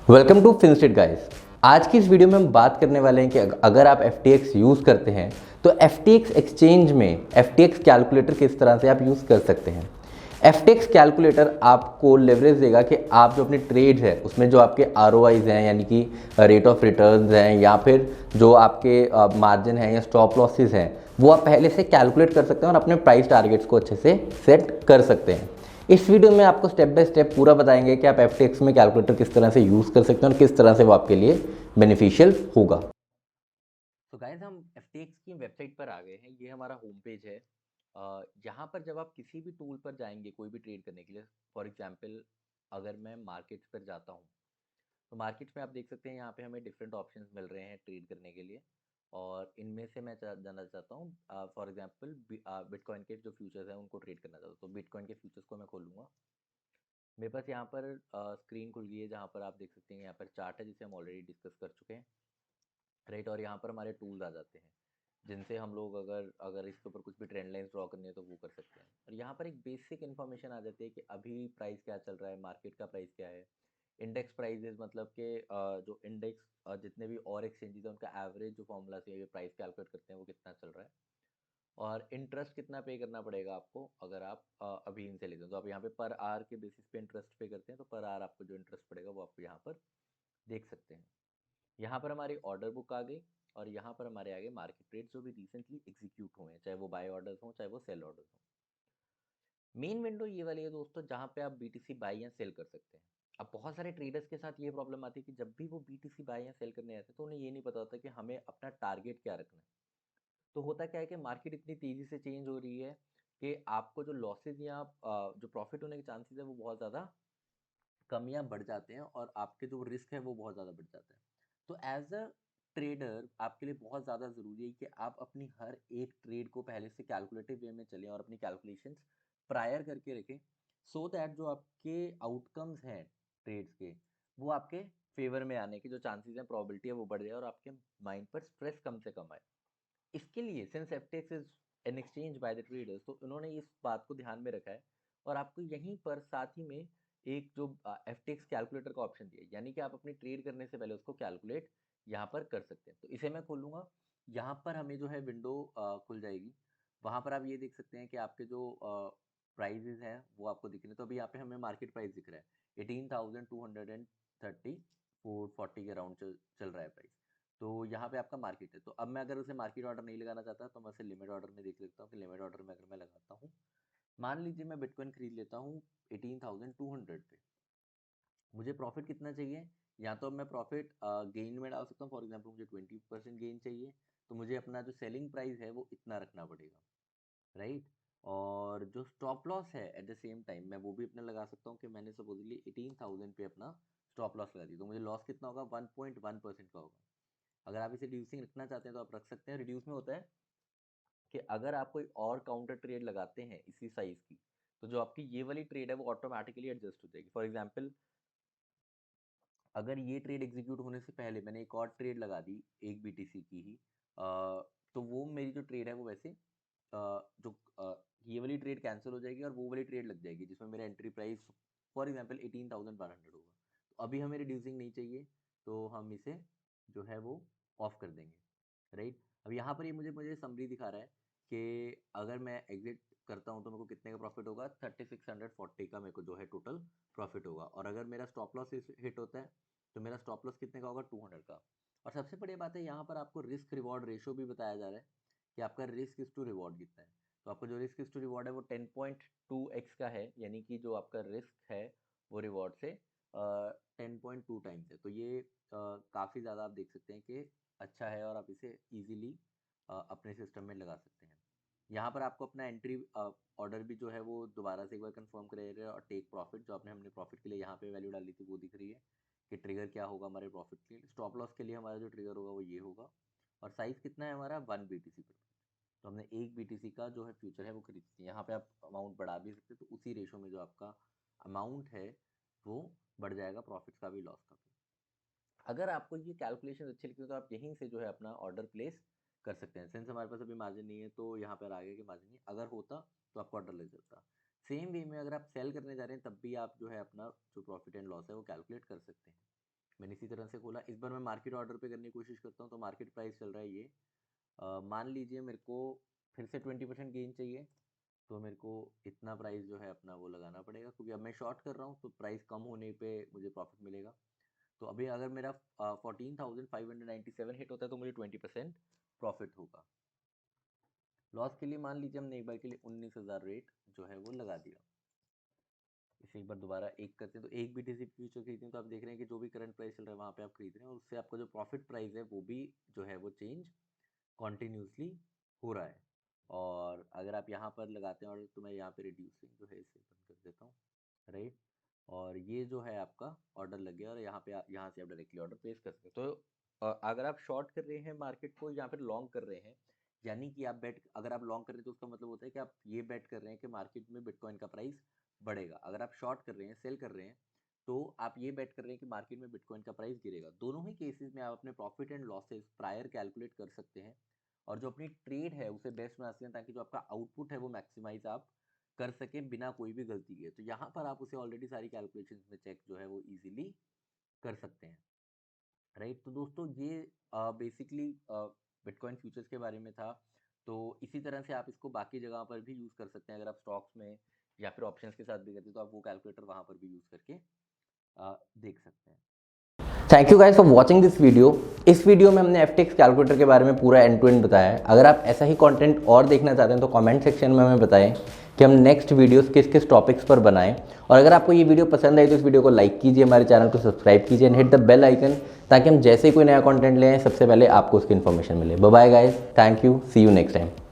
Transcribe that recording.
Welcome to फिनस्टेट guys. आज की इस वीडियो में हम बात करने वाले हैं कि अगर आप FTX यूज़ करते हैं तो FTX एक्सचेंज में FTX कैलकुलेटर किस तरह से आप यूज़ कर सकते हैं। FTX कैलकुलेटर आपको लेवरेज देगा कि आप जो अपने ट्रेड्स है उसमें जो आपके ROIs हैं यानी कि रेट ऑफ रिटर्न्स हैं या फिर जो आपके मार्जिन हैं या स्टॉप लॉसेस हैं वो आप पहले से कैलकुलेट कर सकते हैं और अपने प्राइस टारगेट्स को अच्छे से सेट कर सकते हैं। इस वीडियो में आपको स्टेप बाय स्टेप पूरा बताएंगे कि आप FTX में कैलकुलेटर किस तरह से यूज़ कर सकते हैं और किस तरह से वो आपके लिए बेनिफिशियल होगा। तो गाइस हम FTX की वेबसाइट पर आ गए हैं। ये हमारा होम पेज है। यहाँ पर जब आप किसी भी टूल पर जाएंगे कोई भी ट्रेड करने के लिए, फॉर एग्जांपल अगर मैं मार्केट्स पर जाता हूँ तो मार्केट्स में आप देख सकते हैं यहाँ पे हमें डिफरेंट ऑप्शंस मिल रहे हैं ट्रेड करने के लिए। और इनमें से मैं जानना चाहता हूँ फॉर एग्जांपल बिटकॉइन के जो फ्यूचर्स हैं उनको ट्रेड करना चाहता हूँ, तो बिटकॉइन के फ्यूचर्स को मैं खोलूँगा। मेरे पास यहाँ पर स्क्रीन खुल गई है जहाँ पर आप देख सकते हैं यहाँ पर चार्ट है जिसे हम ऑलरेडी डिस्कस कर चुके हैं, राइट। और यहाँ पर हमारे टूल्स आ जाते हैं जिनसे हम लोग अगर अगर इसके ऊपर कुछ भी ट्रेंड लाइंस ड्रॉ करनी है तो वो कर सकते हैं। और यहाँ पर एक बेसिक इन्फॉर्मेशन आ जाती है कि अभी प्राइस क्या चल रहा है, मार्केट का प्राइस क्या है। इंडेक्स प्राइजेज मतलब कि जो इंडेक्स जितने भी और एक्सचेंजेस हैं उनका एवरेज जो फॉर्मूला से ये प्राइस कैलकुलेट करते हैं वो कितना चल रहा है। और इंटरेस्ट कितना पे करना पड़ेगा आपको अगर आप अभी इनसे लेते हैं, तो आप यहाँ पे पर आर के बेसिस पे इंटरेस्ट पे करते हैं तो पर आर आपको जो इंटरेस्ट पड़ेगा वो आप यहाँ पर देख सकते हैं। यहाँ पर हमारी ऑर्डर बुक आ गई और यहाँ पर हमारे आगे मार्केट रेट जो भी रिसेंटली एग्जीक्यूट हुए हैं, चाहे वो बाय ऑर्डर्स हों चाहे वो सेल ऑर्डर्स हों। मेन विंडो ये वाली है दोस्तों जहाँ पे आप BTC बाई या सेल कर सकते हैं। अब बहुत सारे ट्रेडर्स के साथ ये प्रॉब्लम आती है कि जब भी वो BTC बाय या सेल करने आते हैं तो उन्हें ये नहीं पता होता कि हमें अपना टारगेट क्या रखना है। तो होता क्या है कि मार्केट इतनी तेजी से चेंज हो रही है कि आपको जो लॉसेज या जो प्रॉफिट होने के चांसेस है वो बहुत ज़्यादा कम या बढ़ जाते हैं और आपके जो रिस्क है वो बहुत ज़्यादा बढ़ जाता है। तो एज अ ट्रेडर आपके लिए बहुत ज़्यादा ज़रूरी है कि आप अपनी हर एक ट्रेड को पहले से कैलकुलेटिव वे में चलें और अपनी कैलकुलेशंस प्रायर करके रखें, सो दैट जो आपके आउटकम्स हैं ट्रेड्स के वो आपके फेवर में आने की जो चांसेस हैं, प्रोबेबिलिटी है वो बढ़ जाए और आपके माइंड पर स्ट्रेस कम से कम आए। इसके लिए since FTX is an exchange by the traders तो उन्होंने इस बात को ध्यान में रखा है और आपको यहीं पर साथ ही में एक जो FTX कैलकुलेटर का ऑप्शन दिया है, यानी कि आप अपनी ट्रेड करने से पहले उसको कैलकुलेट यहाँ पर कर सकते हैं। तो इसे मैं खोलूँगा, यहाँ पर हमें जो है विंडो खुल जाएगी। वहाँ पर आप ये देख सकते हैं कि आपके जो प्राइजेज हैं वो आपको दिख रहे हैं। तो अभी यहाँ पे हमें मार्केट प्राइस दिख रहा है 18,230 440 के अराउंड चल रहा है प्राइस। तो यहाँ पे आपका मार्केट है। तो अब मैं अगर उसे मार्केट ऑर्डर नहीं लगाना चाहता तो मैं उसे लिमिट ऑर्डर में देख लेता हूँ कि लिमिट ऑर्डर में अगर मैं लगाता हूँ, मान लीजिए मैं बिटकॉइन खरीद लेता हूँ 18,200 पे, मुझे प्रॉफिट कितना चाहिए? या तो मैं प्रॉफिट गेन में डाल सकता हूँ, फॉर एग्जाम्पल मुझे 20% गेन चाहिए तो मुझे अपना जो सेलिंग प्राइस है वो इतना रखना पड़ेगा, राइट। और जो स्टॉप लॉस है एट द सेम टाइम मैं वो भी अपना लगा सकता हूँ कि मैंने सपोजली 18,000 पे अपना स्टॉप लॉस लगा दी तो मुझे लॉस कितना होगा? 1.1% का होगा। अगर आप इसे रिड्यूसिंग रखना चाहते हैं तो आप रख सकते हैं। रिड्यूस में होता है कि अगर आप कोई और काउंटर ट्रेड लगाते हैं इसी साइज की तो जो आपकी ये वाली ट्रेड है वो ऑटोमेटिकली एडजस्ट हो जाएगी। फॉर एग्जांपल अगर ये ट्रेड एग्जीक्यूट होने से पहले मैंने एक और ट्रेड लगा दी एक BTC की ही, तो वो मेरी जो ट्रेड है वो वैसे जो ये वाली ट्रेड कैंसिल हो जाएगी और वो वाली ट्रेड लग जाएगी जिसमें मेरा एंट्री प्राइस फॉर एग्जांपल 18,100 होगा। तो अभी हमें रिड्यूसिंग नहीं चाहिए तो हम इसे जो है वो ऑफ कर देंगे, राइट। अब यहाँ पर ये मुझे मुझे समरी दिखा रहा है कि अगर मैं एग्जिट करता हूँ तो मेरे को कितने का प्रॉफिट होगा? 3640 का मेरे को जो है टोटल प्रॉफिट होगा। और अगर मेरा स्टॉप लॉस हिट होता है तो मेरा स्टॉप लॉस कितने का होगा? 200 का। और सबसे बड़ी बात है यहाँ पर आपको रिस्क रिवॉर्ड रेशो भी बताया जा रहा है कि आपका रिस्क इज टू रिवॉर्ड कितना है। तो आपको जो रिस्क इज टू रिवॉर्ड है वो 10.2x का है, यानी कि जो आपका रिस्क है वो रिवॉर्ड से 10.2 टाइम्स है। तो ये काफ़ी ज़्यादा आप देख सकते हैं कि अच्छा है और आप इसे ईजिली अपने सिस्टम में लगा सकते हैं। यहाँ पर आपको अपना एंट्री ऑर्डर भी जो है वो दोबारा से एक बार कंफर्म करेगा और टेक प्रॉफिट जो आपने हमने प्रॉफिट के लिए यहाँ पे वैल्यू डाली थी वो दिख रही है कि ट्रिगर क्या होगा हमारे प्रॉफिट के लिए। स्टॉप लॉस के लिए हमारा जो ट्रिगर होगा वो ये होगा। और साइज़ कितना है हमारा? 1 BTC पर। तो हमने एक BTC का जो है फ्यूचर है वो खरीद लिया। यहाँ पे आप अमाउंट बढ़ा भी सकते हैं तो उसी रेशो में जो आपका अमाउंट है वो बढ़ जाएगा, प्रॉफिट का भी लॉस का भी। अगर आपको ये कैलकुलेशन अच्छी लगती है तो आप यहीं से जो है अपना ऑर्डर प्लेस कर सकते हैं। सिंस हमारे पास अभी मार्जिन नहीं है तो यहाँ पर आगे के मार्जिन नहीं, अगर होता तो आपको ऑर्डर लग जाता। सेम वे में अगर आप सेल करने जा रहे हैं तब भी आप जो है अपना जो प्रॉफिट एंड लॉस है वो कैलकुलेट कर सकते हैं। मैंने इसी तरह से खोला। इस बार मैं मार्केट ऑर्डर पे करने की कोशिश करता हूँ, तो मार्केट प्राइस चल रहा है ये। मान लीजिए मेरे को फिर से 20% गेन चाहिए, तो मेरे को इतना प्राइस जो है अपना वो लगाना पड़ेगा, क्योंकि अब मैं शॉर्ट कर रहा हूँ तो प्राइस कम होने पे मुझे प्रॉफिट मिलेगा। तो अभी अगर मेरा 14,597 हिट होता है तो मुझे 20% प्रॉफिट होगा। लॉस के लिए मान लीजिए हमने एक बार के लिए 19,000 रेट जो है वो लगा दिया। इसे एक बार दोबारा एक करते हैं, तो एक BTC फ्यूचर खरीदते हैं तो आप देख रहे हैं कि जो भी करंट प्राइस चल रहा है वहाँ पे आप खरीद रहे हैं, और उससे आपका जो प्रॉफिट प्राइस है वो भी जो है वो चेंज कॉन्टिन्यूसली हो रहा है। और अगर आप यहाँ पर लगाते हैं ऑर्डर, तो मैं यहाँ पे रिड्यूसिंग जो है इसे बंद कर देता हूँ, राइट। और ये जो है आपका ऑर्डर लग गया, और यहाँ पे यहाँ से आप डायरेक्टली ऑर्डर प्लेस कर सकते हैं। तो अगर आप शॉर्ट कर रहे हैं मार्केट को, यहाँ पर लॉन्ग कर रहे हैं, यानी कि आप बेट, अगर आप लॉन्ग कर रहे हैं तो उसका मतलब होता है कि आप ये बेट कर रहे हैं कि मार्केट में बिटकॉइन का प्राइस बढ़ेगा। अगर आप शॉर्ट कर रहे हैं, सेल कर रहे हैं, तो आप ये बेट कर रहे हैं कि मार्केट में बिटकॉइन का प्राइस गिरेगा। दोनों ही केसेस में आप अपने profit and losses prior calculate कर सकते हैं, और जो अपनी ट्रेड है उसे बेस्ट बना सकते हैं, ताकि जो आपका आउटपुट है वो मैक्सिमाइज आप कर सकें बिना कोई भी गलती के। तो यहाँ पर आप उसे ऑलरेडी सारी कैलकुलेशंस में चेक जो है वो इजीली कर सकते हैं, राइट। तो दोस्तों ये बेसिकली बिटकॉइन फ्यूचर्स के बारे में था। तो इसी तरह से आप इसको बाकी जगह पर भी यूज़ कर सकते हैं। अगर आप स्टॉक्स में या फिर ऑप्शंस के साथ भी करते हैं, तो आप वो कैलकुलेटर वहाँ पर भी यूज़ करके देख सकते हैं। Thank you guys for watching this video. इस वीडियो में हमने FTX कैलकुलेटर के बारे में पूरा एंड टू एंड बताया है। अगर आप ऐसा ही कंटेंट और देखना चाहते हैं तो कमेंट सेक्शन में हमें बताएं कि हम नेक्स्ट वीडियोस किस किस टॉपिक्स पर बनाएं। और अगर आपको ये वीडियो पसंद आई तो इस वीडियो को लाइक कीजिए, हमारे चैनल को सब्सक्राइब कीजिए and hit the bell icon, ताकि हम जैसे कोई नया कंटेंट लें सबसे पहले आपको उसकी इन्फॉर्मेशन मिले। Bye bye guys, thank you, see you next time.